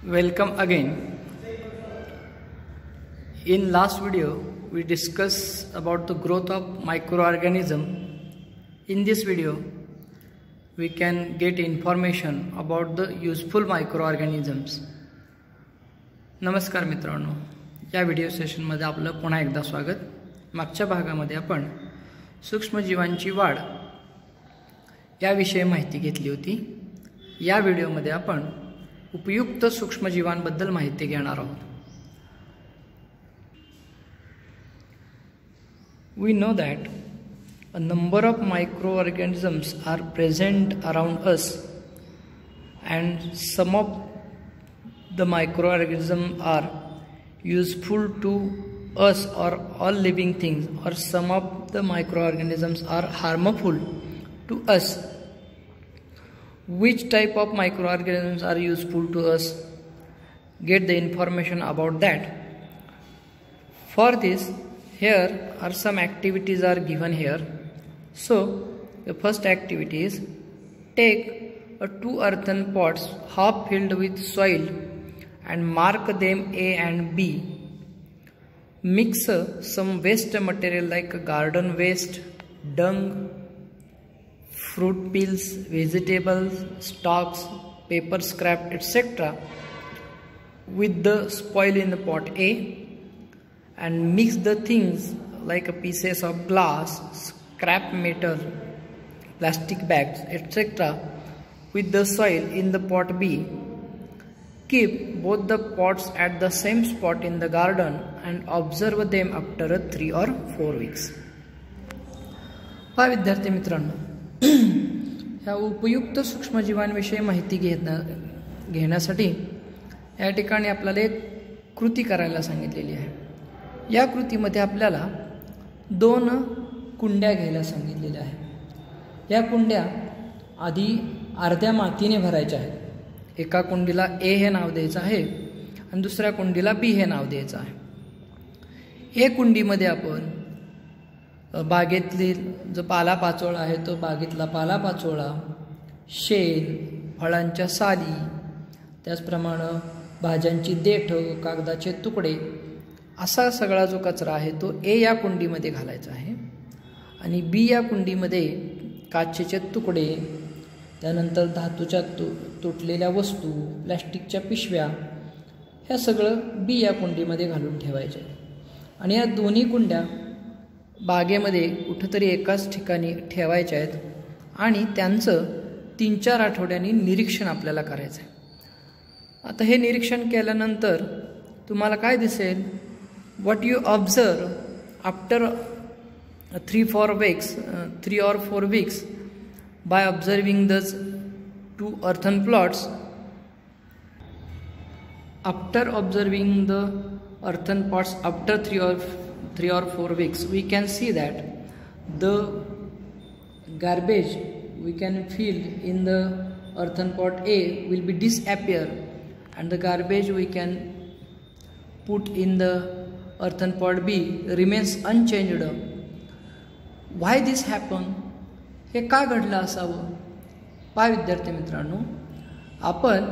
Welcome again. In last video we discussed about the growth of microorganism. In this video we can get information about the useful microorganisms. नमस्कार मित्रांनो, या video session मध्ये आपलं पुन्हा एकदा स्वागत. मागच्या भागामध्ये आपण सूक्ष्मजीवांची वाढ याविषयी माहिती घेतली होती. या व्हिडिओमध्ये आपण उपयुक्त सूक्ष्मजीवांबद्दल माहिती घेणार आहोत. We know that a number of microorganisms are present around us, and some of the microorganisms are useful to us or all living things, or some of the microorganisms are harmful to us. Which type of microorganisms are useful to us? Get the information about that. For this, here are some activities are given here. So the first activity is take two earthen pots half filled with soil and mark them A and B. Mix some waste material like garden waste, dung, fruit peels, vegetables, stalks, paper scrap, etc. with the soil in the pot A, and mix the things like pieces of glass, scrap metal, plastic bags, etc. with the soil in the pot B. Keep both the pots at the same spot in the garden and observe them after 3 or 4 weeks. विद्यार्थी मित्रांनो, ह्या उपयुक्त सूक्ष्मजीवांविषयी माहिती घेण्यासाठी या ठिकाणी आपल्याला एक कृती करायला सांगितलेली आहे. या कृतीमध्ये आपल्याला 2 कुंड्या घ्यायला सांगितलेल्या आहेत. या कुंड्या आधी अर्ध्या मातीने भरायच्या आहेत. एका कुंडीला ए हे नाव द्यायचं आहे आणि दुसऱ्या कुंडीला बी हे नाव द्यायचं आहे. ए कुंडीमध्ये आपण बागेतली जो पालापाचोळा आहे तो बागेतला पालापाचोळा, शेण, फळांच्या साली, त्याचप्रमाणे भाज्यांची देठं, कागदाचे तुकडे असा सगळा जो कचरा आहे तो ए या कुंडीमध्ये घालायचा आहे. आणि बी या कुंडीमध्ये काचेचे तुकडे, त्यानंतर धातूच्या तुटलेल्या वस्तू, प्लॅस्टिकच्या पिशव्या, ह्या सगळं बी या कुंडीमध्ये घालून ठेवायचे. आणि या दोन्ही कुंड्या बागेमध्ये कुठेतरी एकाच ठिकाणी ठेवायच्या आहेत आणि त्यांचं 3-4 आठवड्यांनी निरीक्षण आपल्याला करायचं आहे. आता हे निरीक्षण केल्यानंतर तुम्हाला काय दिसेल? What you observe after 3 or 4 weeks by observing the 2 earthen plots. After observing the earthen pots after 3 or 4 weeks, we can see that the garbage we can fill in the earthen pot A will be disappear, and the garbage we can put in the earthen pot B remains unchanged. Why this happen? हे का घडलं असावं? विद्यार्थी मित्रांनो, आपण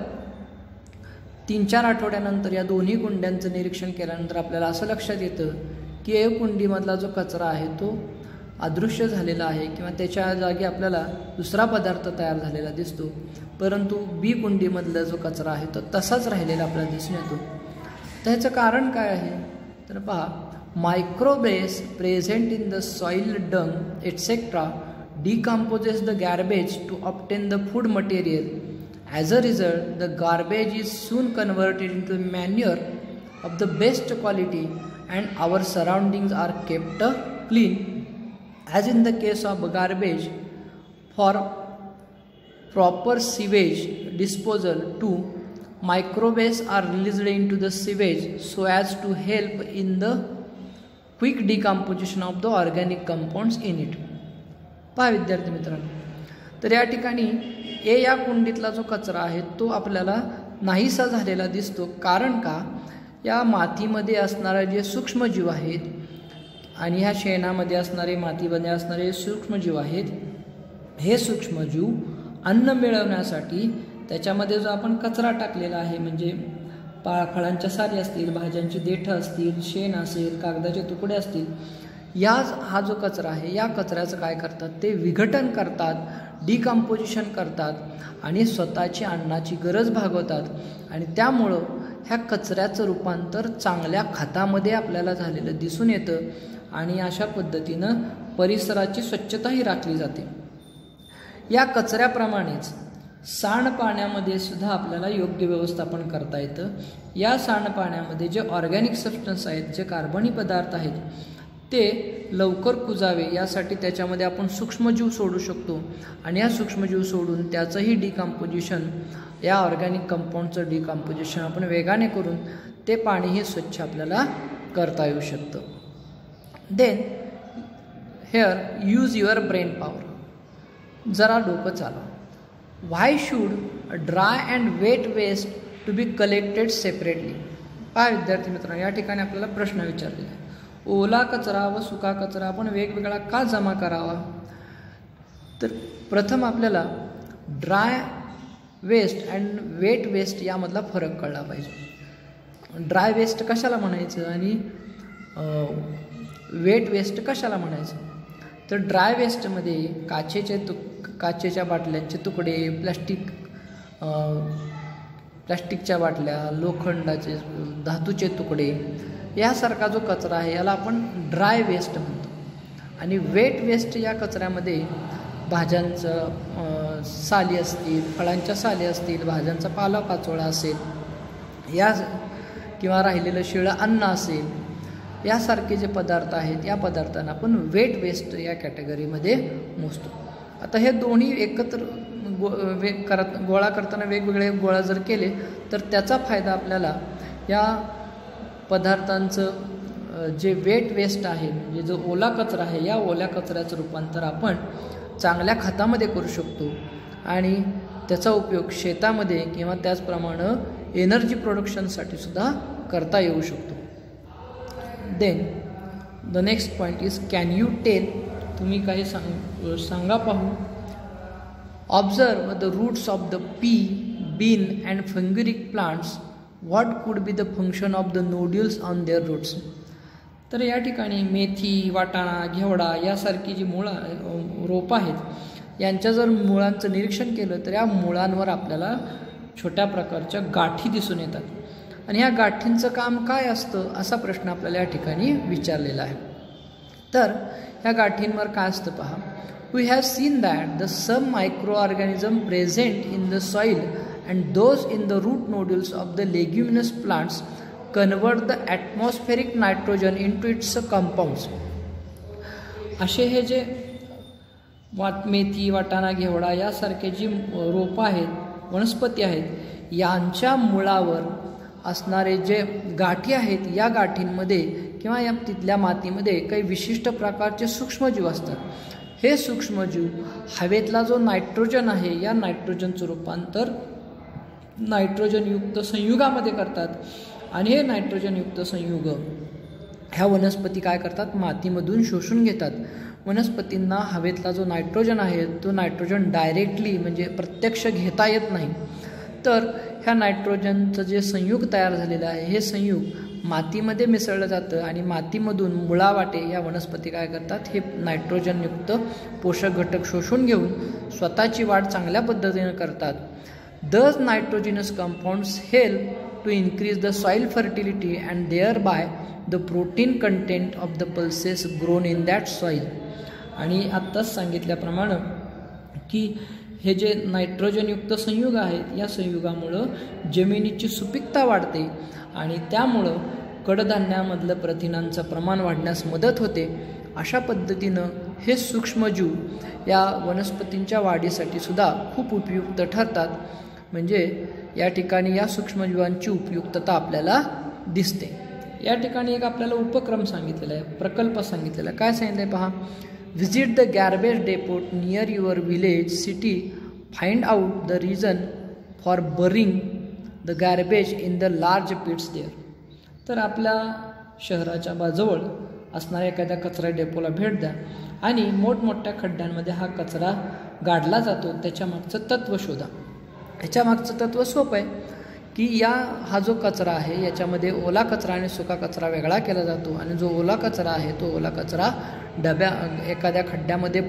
3-4 आठवड्यानंतर या दोन्ही कुंड्यांचं निरीक्षण केल्यानंतर आपल्याला असं लक्षात येतं की ए कुंडीमधला जो कचरा आहे तो अदृश्य झालेला आहे किंवा त्याच्या जागी आपल्याला दुसरा पदार्थ तयार झालेला दिसतो, परंतु बी कुंडीमधला जो कचरा आहे तो तसाच राहिलेला आपल्याला दिसून येतो. तर ह्याचं कारण काय आहे? तर पहा, microbes present in the soil, dung etcetera decomposes the garbage to obtain the food material. As a result, the garbage is soon converted into manure of the best quality, and our surroundings are kept clean. As in the case of garbage, for proper sewage disposal too, microbes are released into the sewage so as to help in the quick decomposition of the organic compounds in it. विद्यार्थी मित्रांनो, तर या ठिकाणी ए या कुंडीतला जो कचरा आहे तो आपल्याला नाहीसा झालेला दिसतो. कारण का? या मातीमध्ये असणारे जे सूक्ष्मजीव आहेत आणि ह्या शेणामध्ये असणारे, मातीमध्ये असणारे सूक्ष्मजीव आहेत, हे सूक्ष्मजीव अन्न मिळवण्यासाठी त्याच्यामध्ये जो आपण कचरा टाकलेला आहे म्हणजे फळांच्या साली असतील, भाज्यांची देठं असतील, शेण असेल, कागदाचे तुकडे असतील, हा जो कचरा आहे या कचऱ्याचं काय करतात ते विघटन करतात, डिकम्पोजिशन करतात आणि स्वतःची अन्नाची गरज भागवतात आणि त्यामुळं ह्या कचऱ्याचं रूपांतर चांगल्या खतामध्ये आपल्याला झालेलं दिसून येतं आणि अशा पद्धतीनं परिसराची स्वच्छताही राखली जाते. या कचऱ्याप्रमाणेच सांडपाण्यामध्ये सुद्धा आपल्याला योग्य व्यवस्थापन करता येतं. या सांडपाण्यामध्ये जे ऑर्गॅनिक सबस्टन्स आहेत, जे कार्बनी पदार्थ आहेत, ते लवकर कुजावे यासाठी त्याच्यामध्ये आपण सूक्ष्मजीव सोडू शकतो आणि या सूक्ष्मजीव सोडून त्याचंही डिकम्पोजिशन, या ऑर्गॅनिक कंपाऊंडचं डिकम्पोजिशन आपण वेगाने करून ते पाणीही स्वच्छ आपल्याला करता येऊ शकतं. Then here use your brain power. जरा डोकं चालवा. Why should dry and wet waste to be collected separately. पहा विद्यार्थी मित्रांनो, या ठिकाणी आपल्याला प्रश्न विचारलेला आहे, ओला कचरा व सुका कचरा आपण वेगवेगळा का जमा करावा. तर प्रथम आपल्याला dry waste and wet waste यामधला फरक कळला पाहिजे. ड्राय वेस्ट कशाला म्हणायचं आणि वेट वेस्ट कशाला म्हणायचं. तर ड्राय वेस्टमध्ये काचेच्या बाटल्यांचे तुकडे, प्लास्टिकच्या बाटल्या, लोखंडाचे, धातूचे तुकडे यासारखा जो कचरा आहे याला आपण ड्राय वेस्ट म्हणतो. आणि वेट वेस्ट या कचऱ्यामध्ये भाज्यांचं साली असतील, फळांच्या साली असतील, भाज्यांचा पालापाचोळा असेल या किंवा राहिलेलं शिळं अन्न असेल, यासारखे जे पदार्थ आहेत या पदार्थांना आपण वेट वेस्ट या कॅटेगरीमध्ये मोजतो. आता हे दोन्ही एकत्र गोळा करताना वेगवेगळे गोळा जर केले तर त्याचा फायदा आपल्याला या पदार्थांचं जे वेट वेस्ट आहे, म्हणजे जो ओला कचरा आहे, या ओल्या कचऱ्याचं रूपांतर आपण चांगल्या खतामध्ये करू शकतो आणि त्याचा उपयोग शेतामध्ये किंवा त्याचप्रमाणे एनर्जी प्रोडक्शनसाठी सुद्धा करता येऊ शकतो. Then the next point is can you tell. तुम्ही काही सांगा पाहू. Observe the roots of the pea, bean and fenugreek plants. What could be the function of the nodules on their roots. तर या ठिकाणी मेथी, वाटाणा, घेवडा यासारखी जी रोपं आहेत यांच्या जर मुळांचं निरीक्षण केलं तर या मुळांवर आपल्याला छोट्या प्रकारच्या गाठी दिसून येतात आणि ह्या गाठींचं काम काय असतं असा प्रश्न आपल्याला या ठिकाणी विचारलेला आहे. तर ह्या गाठींवर काय असतं पहा. We have seen that the some micro organism present in the soil and those in the root nodules of the leguminous plants convert the atmospheric nitrogen into its compounds. असे हे जे मेथी, वाटाणा, घेवडा यासारखे जी रोपं आहेत, वनस्पती आहेत, यांच्या मुळावर असणारे जे गाठी आहेत या गाठींमध्ये किंवा या तिथल्या मातीमध्ये काही विशिष्ट प्रकारचे सूक्ष्मजीव असतात. हे सूक्ष्मजीव हवेतला जो नायट्रोजन आहे या नायट्रोजनचं रूपांतर नायट्रोजनयुक्त संयुगामध्ये करतात आणि हे नायट्रोजनयुक्त संयुग ह्या वनस्पती काय करतात, मातीमधून शोषून घेतात. वनस्पतींना हवेतला जो नायट्रोजन आहे तो नायट्रोजन डायरेक्टली म्हणजे प्रत्यक्ष घेता येत नाही. तर ह्या नायट्रोजनचं जे संयुग तयार झालेलं आहे हे संयुग मातीमध्ये मिसळलं जातं आणि मातीमधून मुळावाटे या वनस्पती काय करतात, हे नायट्रोजनयुक्त पोषक घटक शोषून घेऊन स्वतःची वाढ चांगल्या पद्धतीनं करतात. Thus nitrogenous compounds help to increase the soil fertility and thereby the protein content of the pulses grown in that soil. आणि आत्ताच सांगितल्याप्रमाणे की हे जे नायट्रोजनयुक्त संयुग आहेत या संयुगामुळं जमिनीची सुपीकता वाढते आणि त्यामुळं कडधान्यामधलं प्रथिनांचं प्रमाण वाढण्यास मदत होते. अशा पद्धतीनं हे सूक्ष्मजीव या वनस्पतींच्या वाढीसाठी सुद्धा खूप उपयुक्त ठरतात. म्हणजे या ठिकाणी या सूक्ष्मजीवांची उपयुक्तता आपल्याला दिसते. या ठिकाणी एक आपल्याला उपक्रम सांगितलेला आहे, प्रकल्प सांगितलेला आहे. काय सांगितलं आहे पहा. Visit the garbage depot near your village city, find out the reason for burying the garbage in the large pits there. तर आपल्या शहराच्या बाजूवर असणाऱ्या एखाद्या कचरा डेपोला भेट द्या आणि मोठमोठ्या खड्ड्यांमध्ये हा कचरा गाडला जातो त्याच्या मागचं तत्त्व शोधा. ह्याच्या मागचं तत्त्व सोपं आहे की हा जो कचरा आहे याच्यामध्ये ओला कचरा आणि सुका कचरा वेगळा केला जातो आणि जो ओला कचरा आहे तो ओला कचरा एखाद्या खड्ड्यामध्ये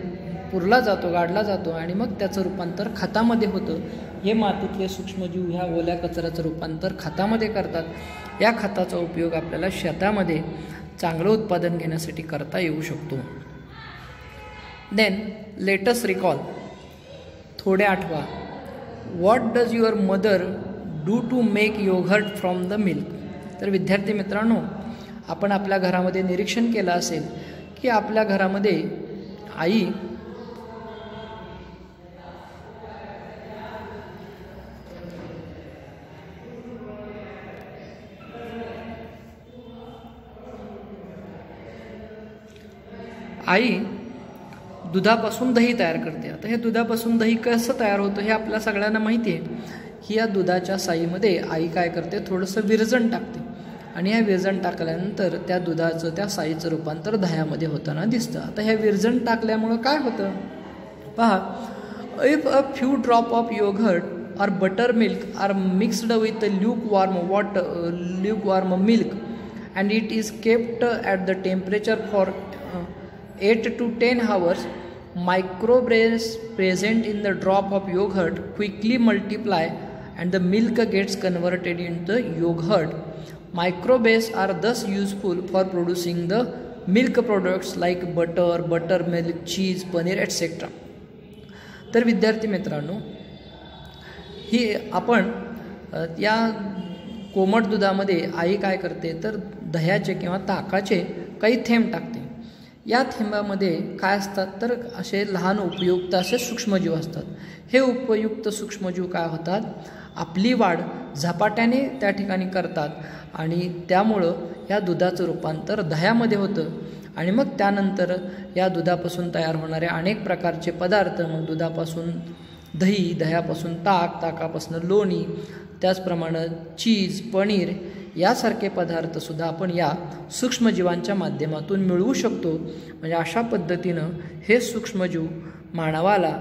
पुरला जातो, गाडला जातो आणि मग त्याचं रूपांतर खतामध्ये होतं. हे मातीतले सूक्ष्मजीव ह्या ओल्या कचऱ्याचं रूपांतर खतामध्ये करतात. या खताचा उपयोग आपल्याला शेतामध्ये चांगलं उत्पादन घेण्यासाठी करता येऊ शकतो. देन लेट अस रिकॉल, थोडे आठवा. What does your mother do to make yogurt from the milk. तर विद्यार्थी मित्रांनो, आपण आपल्या घरामध्ये निरीक्षण केलं असेल की आपल्या घरामध्ये आई दुधापासून दही तयार करते. आता हे दुधापासून दही कसं तयार होतं हे आपल्या सगळ्यांना माहिती आहे की या दुधाच्या साईमध्ये आई काय करते, थोडंसं विरजण टाकते आणि ह्या विरजण टाकल्यानंतर त्या दुधाचं त्या साईचं रूपांतर दह्यामध्ये होताना दिसतं. आता ह्या विरजण टाकल्यामुळं काय होतं पहा, if a few drop of yoghurt or buttermilk are mixed with lukewarm milk and it is kept at the temperature for 8 to 10 hours, microbes present in the drop of yogurt quickly multiply and the milk gets converted into yogurt. Microbes are thus useful for producing the milk products like butter, buttermilk, cheese, paneer, etc. तर विद्यार्थी मित्रांनो, ही आपण या कोमट दुधामध्ये आई काय करते तर दह्याचे किंवा ताकाचे काही थेंब टाकते. या थेंबामध्ये काय असतात तर असे लहान उपयुक्त असे सूक्ष्मजीव असतात. हे उपयुक्त सूक्ष्मजीव काय होतात, आपली वाढ झपाट्याने त्या ठिकाणी करतात आणि त्यामुळं या दुधाचं रूपांतर दह्यामध्ये होतं आणि मग त्यानंतर या दुधापासून तयार होणारे अनेक प्रकारचे पदार्थ, मग दुधापासून दही, दह्यापासून ताक, ताकापासून लोणी, त्याचप्रमाणे चीज, पनीर यासारखे पदार्थसुद्धा आपण या सूक्ष्मजीवांच्या माध्यमातून मिळवू शकतो. म्हणजे अशा पद्धतीनं हे सूक्ष्मजीव मानवाला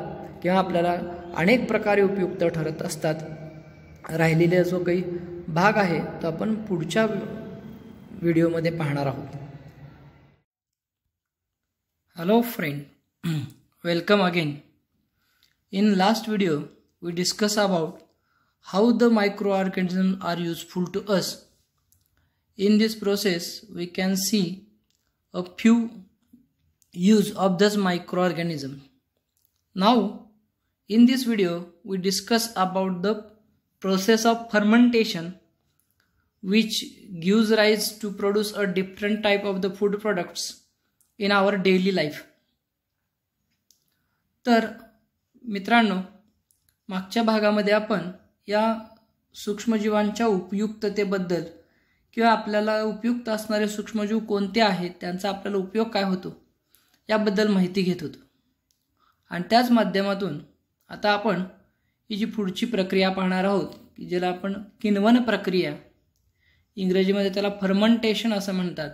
किंवा आपल्याला अनेक प्रकारे उपयुक्त ठरत असतात. राहिलेला जो काही भाग आहे तो आपण पुढच्या व्हिडिओमध्ये पाहणार आहोत. Hello friend, welcome again. In last video, we discussed about how the microorganisms are useful to us. In this process, we can see a few use of this microorganism. Now, in this video, we discuss about the process of fermentation, which gives rise to produce a different type of the food products in our daily life. तर मित्रांनो, मागच्या भागामध्ये आपण या सूक्ष्मजीवांच्या उपयुक्ततेबद्दल किंवा आपल्याला उपयुक्त असणारे सूक्ष्मजीव कोणते आहेत, त्यांचा आपल्याला उपयोग काय होतो याबद्दल माहिती घेत होतो. आणि त्याच माध्यमातून आता आपण ही जी पुढची प्रक्रिया पाहणार आहोत की ज्याला आपण किण्वन प्रक्रिया, इंग्रजीमध्ये त्याला फर्मंटेशन असं म्हणतात,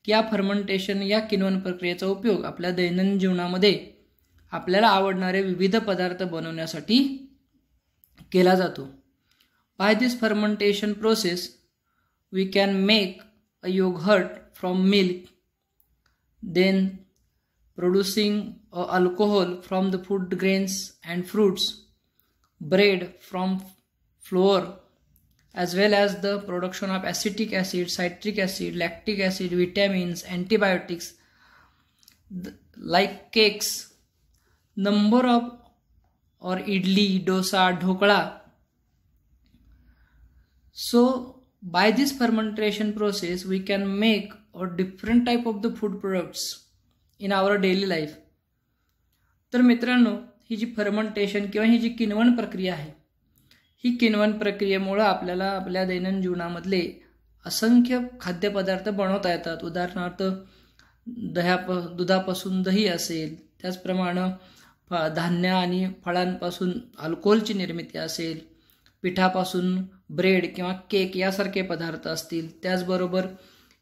की या फर्मंटेशन या किण्वन प्रक्रियेचा उपयोग आपल्या दैनंदिन जीवनामध्ये आपल्याला आवडणारे विविध पदार्थ बनवण्यासाठी केला जातो. By this fermentation process we can make a yogurt from milk, then producing alcohol from the food grains and fruits, bread from flour, as well as the production of acetic acid, citric acid, lactic acid, vitamins, antibiotics, like cakes, number of or idli, dosa, dhokla. So by this fermentation process we can make a different type of the food products in our daily life. तर मित्रांनो, ही जी fermentation किंवा ही जी किण्वन प्रक्रिया आहे, ही किण्वन प्रक्रियेमुळे आपल्याला आपल्या दैनंदिन जीवनामधले असंख्य खाद्यपदार्थ बनवता येतात. उदाहरणार्थ दुधापासून दही असेल, त्याचप्रमाणे धान्य आणि फळांपासून अल्कोहोलची निर्मिती असेल, पिठापासून ब्रेड किंवा केक यासारखे पदार्थ असतील, त्याचबरोबर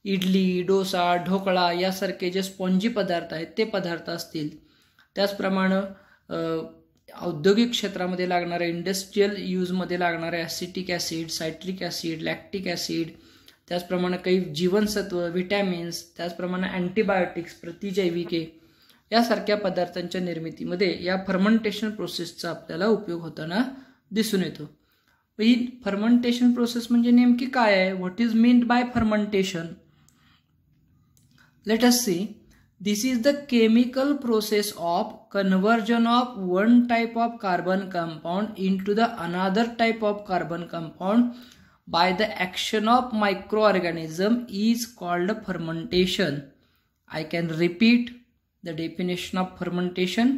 इडली, डोसा, ढोकळा यासारखे जे स्पॉन्जी पदार्थ आहेत ते पदार्थ असतील, त्याचप्रमाणे औद्योगिक क्षेत्रामध्ये लागणारे, इंडस्ट्रियल यूजमध्ये लागणारे acetic acid, citric acid, lactic acid, त्याचप्रमाणे काही जीवनसत्व, व्हिटॅमिन्स, त्याचप्रमाणे अँटीबायोटिक्स, प्रतिजैविके यासारख्या पदार्थांच्या निर्मितीमध्ये या फर्मेंटेशन प्रोसेसचा आपल्याला उपयोग होताना दिसून येतो. ही फर्मेंटेशन प्रोसेस म्हणजे नेमकी काय आहे? What is meant by fermentation? Let us see. This is the chemical process of conversion of one type of carbon compound into the another type of carbon compound by the action of microorganism is called fermentation. I can repeat the definition of fermentation.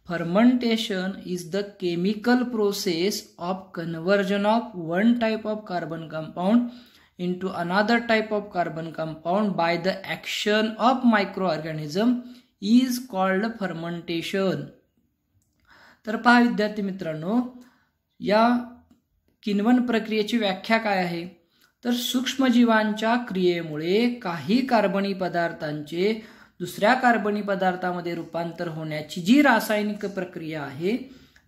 Fermentation is the chemical process of conversion of one type of carbon compound into another type of carbon compound by the action of microorganism is called fermentation. तर पहा विद्यार्थी मित्रांनो, या किण्वन प्रक्रियेची व्याख्या काय आहे? तर सूक्ष्मजीवांच्या क्रियेमुळे काही कार्बनी पदार्थांचे दुसऱ्या कार्बनी पदार्थामध्ये रूपांतर होण्याची जी रासायनिक प्रक्रिया आहे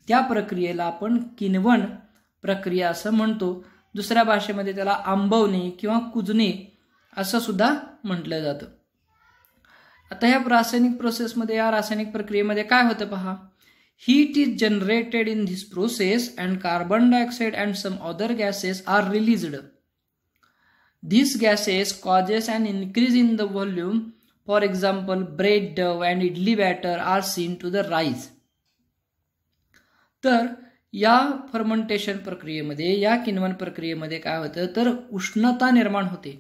त्या प्रक्रियेला आपण किण्वन प्रक्रिया असं म्हणतो. दुसऱ्या भाषेमध्ये त्याला आंबवणे किंवा कुजणे असं सुद्धा म्हटलं जातं. आता ह्या रासायनिक प्रोसेसमध्ये, या रासायनिक प्रक्रियेमध्ये काय होतं पहा. Heat is generated in this process and carbon dioxide and some other gases are released. These gases causes an increase in the volume. For example, bread dough and idli batter are seen to the rise. तर या fermentation प्रक्रियेमध्ये, या किण्वन प्रक्रियेमध्ये काय होतं तर उष्णता निर्माण होते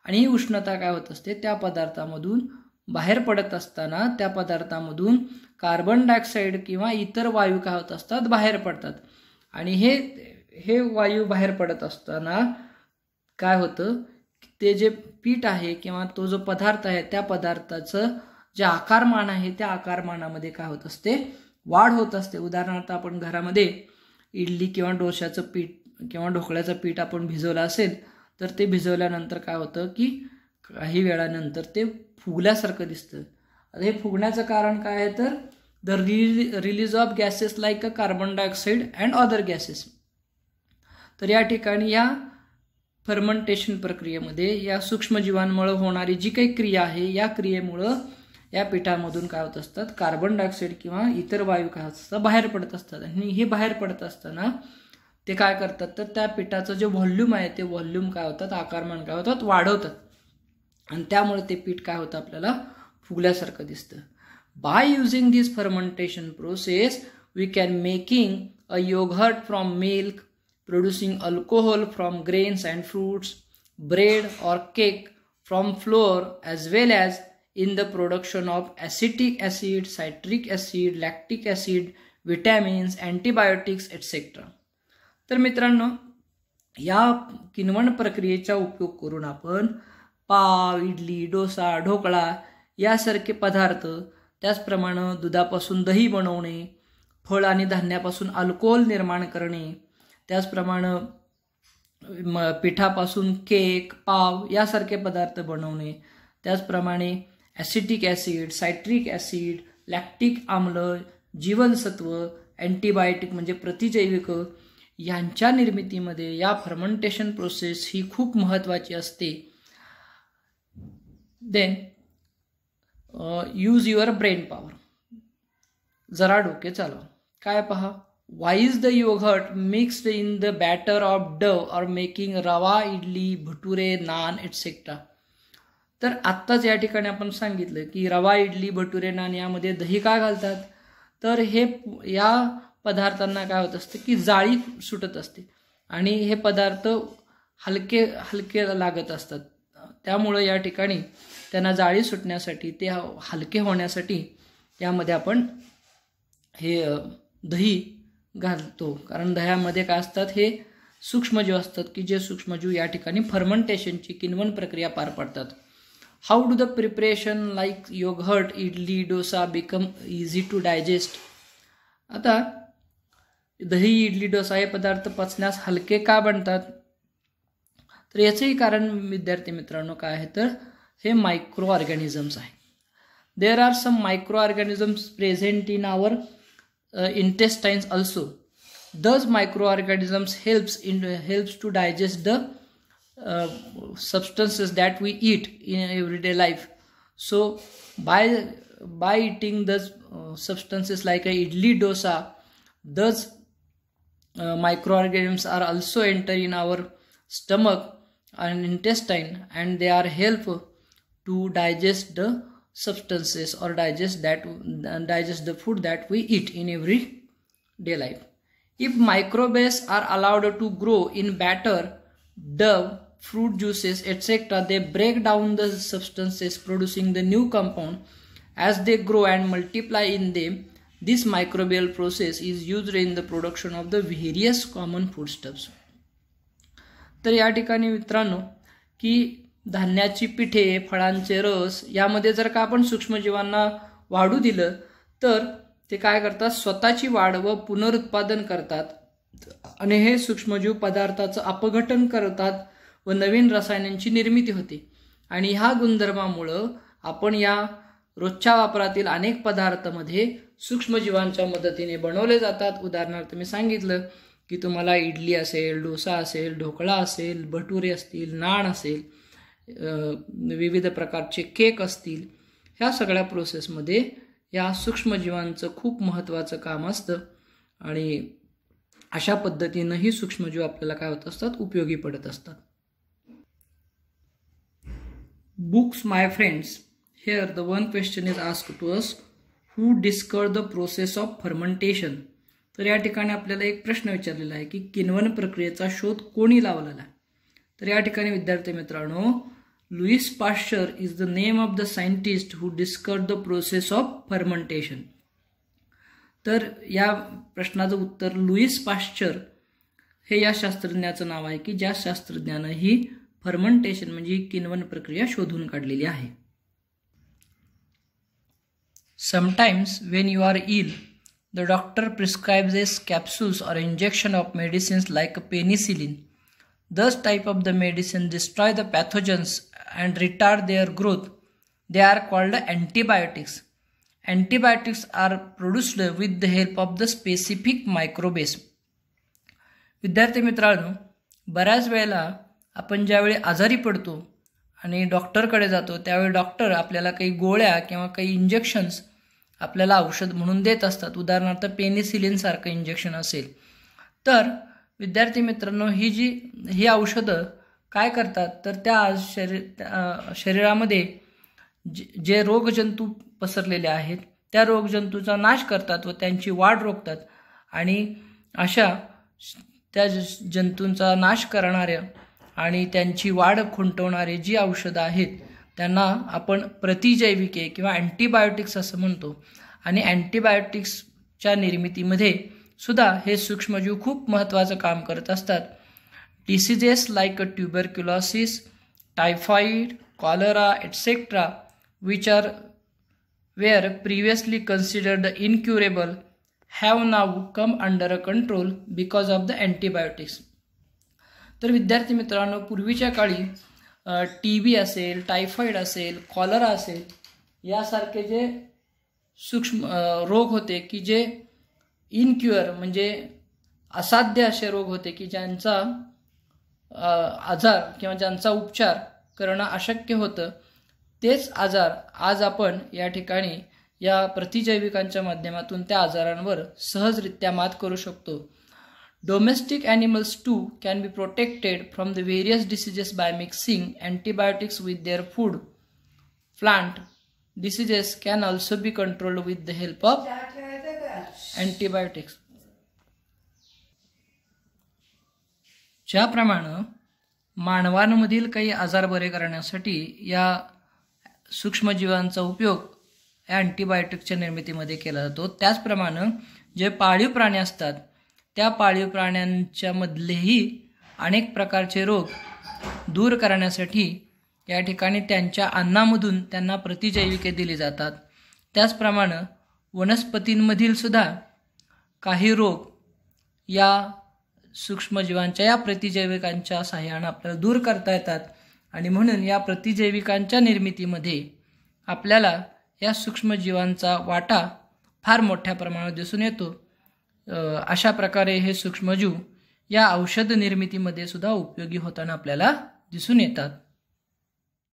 आणि ही उष्णता काय होत असते, त्या पदार्थामधून बाहेर पडत असताना त्या पदार्थामधून कार्बन डायऑक्साईड किंवा इतर वायू काय होत असतात, बाहेर पडतात. आणि हे वायू बाहेर पडत असताना काय होतं, ते जे पीठ आहे किंवा तो जो पदार्थ आहे त्या पदार्थाचं जे आकारमान आहे त्या आकारमानामध्ये काय होत असते, वाढ होत असते. उदाहरणार्थ आपण घरामध्ये इडली किंवा डोश्याचं पीठ किंवा ढोकळ्याचं पीठ आपण भिजवलं असेल तर ते भिजवल्यानंतर काय होतं की काही वेळानंतर ते फुगल्यासारखं दिसतं. आता हे फुगण्याचं कारण काय आहे तर the release of gases like carbon dioxide and other gases. तर या ठिकाणी या फर्मेंटेशन प्रक्रियेमध्ये या सूक्ष्मजीवांमुळे होणारी जी काही क्रिया आहे या क्रियेमुळं या पिठामधून काय होत असतात, कार्बन डायऑक्साईड किंवा इतर वायू काय असतात बाहेर पडत असतात. आणि हे बाहेर पडत असताना ते काय करतात तर त्या पिठाचं जे व्हॉल्यूम आहे ते व्हॉल्यूम काय होतात, आकारमान काय होतात, वाढवतात. आणि त्यामुळे ते पीठ काय होतं आपल्याला फुगल्यासारखं दिसतं. By using this fermentation process we can making a yogurt from milk, producing alcohol from grains and fruits, bread or cake from flour, as well as in the production of acetic acid, citric acid, lactic acid, vitamins, antibiotics, etc. तर मित्रांनो, या किण्वन प्रक्रियेचा उपयोग करून आपण पाव, इडली, डोसा, ढोकळा यासारखे पदार्थ, त्याचप्रमाणे दुधापासून दही बनवणे, फळ आणि धान्यापासून अल्कोहोल निर्माण करणे, त्याचप्रमाणे पिठापासून केक, पाव यासारखे पदार्थ बनवणे, त्याचप्रमाणे acetic acid, citric acid, lactic आम्ल, जीवनसत्व, अँटीबायोटिक म्हणजे प्रतिजैविक यांच्या निर्मितीमध्ये या फर्मेंटेशन प्रोसेस ही खूप महत्त्वाची असते. Then use your brain power. जरा डोके चालवा. काय पहा, why is the yogurt mixed in the batter of dough or making रवा, इडली, भटुरे, नान etc. तर आत्ताच या ठिकाणी आपण सांगितलं की रवा, इडली, भटुरे, नान यामध्ये दही का घालतात तर हे या पदार्थांना काय होत असते की जाळी सुटत असते आणि हे पदार्थ हलके हलके लागत असतात. त्यामुळे या ठिकाणी त्यांना जाळी सुटण्यासाठी, ते हलके होण्यासाठी यामध्ये आपण हे दही घालतो. कारण दह्यामध्ये काय असतात, हे सूक्ष्मजीव असतात की जे सूक्ष्मजीव या ठिकाणी फर्मेंटेशनची किण्वन प्रक्रिया पार पाडतात. How do the preparation like yogurt, idli, dosa become easy to digest. आता दही, इडली, डोसा हे पदार्थ पचण्यास हलके का बनतात तर याचंही कारण विद्यार्थी मित्रांनो काय आहे तर हे मायक्रो ऑर्गॅनिझम्स आहे. There are some microorganisms present in our intestines also. Thus microorganisms helps to digest the substances that we eat in everyday life. So by eating those substances like a idli dosa, those microorganisms are also enter in our stomach and intestine, and they are help to digest the substances or digest the food that we eat in everyday life. If microbes are allowed to grow in batter, dough, fruit juices, etc., they break down the substances, producing the new compound. As they grow and multiply in them, this microbial process is used in the production of the various common foodstuffs. तर या ठिकाणी मित्रांनो की धान्याची पिठे, फळांचे रस यामध्ये जर का आपण सूक्ष्मजीवांना वाढू दिलं तर ते काय करतात, स्वतःची वाढ व पुनरुत्पादन करतात आणि हे सूक्ष्मजीव पदार्थाचं अपघटन करतात व नवीन रसायनांची निर्मिती होते. आणि ह्या गुणधर्मामुळं आपण या रोजच्या वापरातील अनेक पदार्थांमध्ये सूक्ष्मजीवांच्या मदतीने बनवले जातात. उदाहरणार्थ मी सांगितलं की तुम्हाला इडली असेल, डोसा असेल, ढोकळा असेल, भटुरे असतील, नान असेल, विविध प्रकारचे केक असतील, ह्या सगळ्या प्रोसेसमध्ये या सूक्ष्मजीवांचं खूप महत्त्वाचं काम असतं. आणि अशा पद्धतीनं ही सूक्ष्मजीव आपल्याला काय होत असतात, उपयोगी पडत असतात. Books, my friends. Here the one question is asked to us, who discovered the process of fermentation? तर या ठिकाणी आपल्याला एक प्रश्न विचारलेला आहे की किण्वन प्रक्रियेचा शोध कोणी लावलेला. तर या ठिकाणी विद्यार्थी मित्रांनो, Louis Pasteur is the name of the scientist who discovered the process of fermentation. तर या प्रश्नाचं उत्तर लुईस पाश्चर हे या शास्त्रज्ञाचं नाव आहे की ज्या शास्त्रज्ञानं ही फर्मेंटेशन म्हणजे किण्वन प्रक्रिया शोधून काढलेली आहे. Sometimes when you are ill, the doctor prescribes capsules or injection of medicines like penicillin. Those type of the medicine destroy the pathogens and retard their growth. They are called antibiotics. Antibiotics are produced with the help of the specific microbes. विद्यार्थी मित्रांनो, बऱ्याच वेळेला आपण ज्यावेळी आजारी पडतो आणि डॉक्टरकडे जातो त्यावेळी डॉक्टर आपल्याला काही गोळ्या किंवा काही इंजेक्शन्स आपल्याला औषध म्हणून देत असतात. उदाहरणार्थ पेनिसिलिन सारखं इंजेक्शन असेल तर विद्यार्थी मित्रांनो ही औषधं काय करतात तर त्या शरीरामध्ये जे रोगजंतू पसरलेले आहेत त्या रोगजंतूचा नाश करतात व त्यांची वाढ रोखतात. आणि अशा त्या जंतूंचा नाश करणाऱ्या आणि त्यांची वाढ खुंटवणारे जी औषधं आहेत त्यांना आपण प्रतिजैविके किंवा अँटीबायोटिक्स असं म्हणतो. आणि अँटीबायोटिक्सच्या निर्मितीमध्ये सुद्धा हे सूक्ष्मजीव खूप महत्त्वाचं काम करत असतात. Diseases like tuberculosis, typhoid, cholera etcetera which are were previously considered incurable have now come under a control because of the antibiotics. तर विद्यार्थी मित्रांनो, पूर्वीच्या काळी TB असेल, टायफॉइड असेल, कॉलरा असेल यासारखे जे सूक्ष्म रोग होते की जे इनक्युअर म्हणजे असाध्य असे रोग होते की ज्यांचा आजार किंवा ज्यांचा उपचार करणं अशक्य होतं, तेच आजार आज आपण या ठिकाणी या प्रतिजैविकांच्या माध्यमातून त्या आजारांवर सहजरित्या मात करू शकतो. Domestic animals too can be protected from the various diseases by mixing antibiotics with their food. Plant diseases can also be controlled with the help of antibiotics. ज्याप्रमाणे मानवांमधील काही आजार बरे करण्यासाठी या सूक्ष्मजीवांचा उपयोग या अँटीबायोटिक्सच्या निर्मितीमध्ये केला जातो, त्याचप्रमाणे जे पाळीव प्राणी असतात त्या पाळीव प्राण्यांच्या मधलेही अनेक प्रकारचे रोग दूर करण्यासाठी या ठिकाणी त्यांच्या अन्नामधून त्यांना प्रतिजैविके दिली जातात. त्याचप्रमाणे वनस्पतींमधील सुद्धा काही रोग या सूक्ष्मजीवांच्या या प्रतिजैविकांच्या सहाय्याने आपल्याला दूर करता येतात. आणि म्हणून या प्रतिजैविकांच्या निर्मितीमध्ये आपल्याला या सूक्ष्मजीवांचा वाटा फार मोठ्या प्रमाणात दिसून येतो. अशा प्रकारे हे सूक्ष्मजीव या औषध निर्मितीमध्ये सुद्धा उपयोगी होताना आपल्याला दिसून येतात.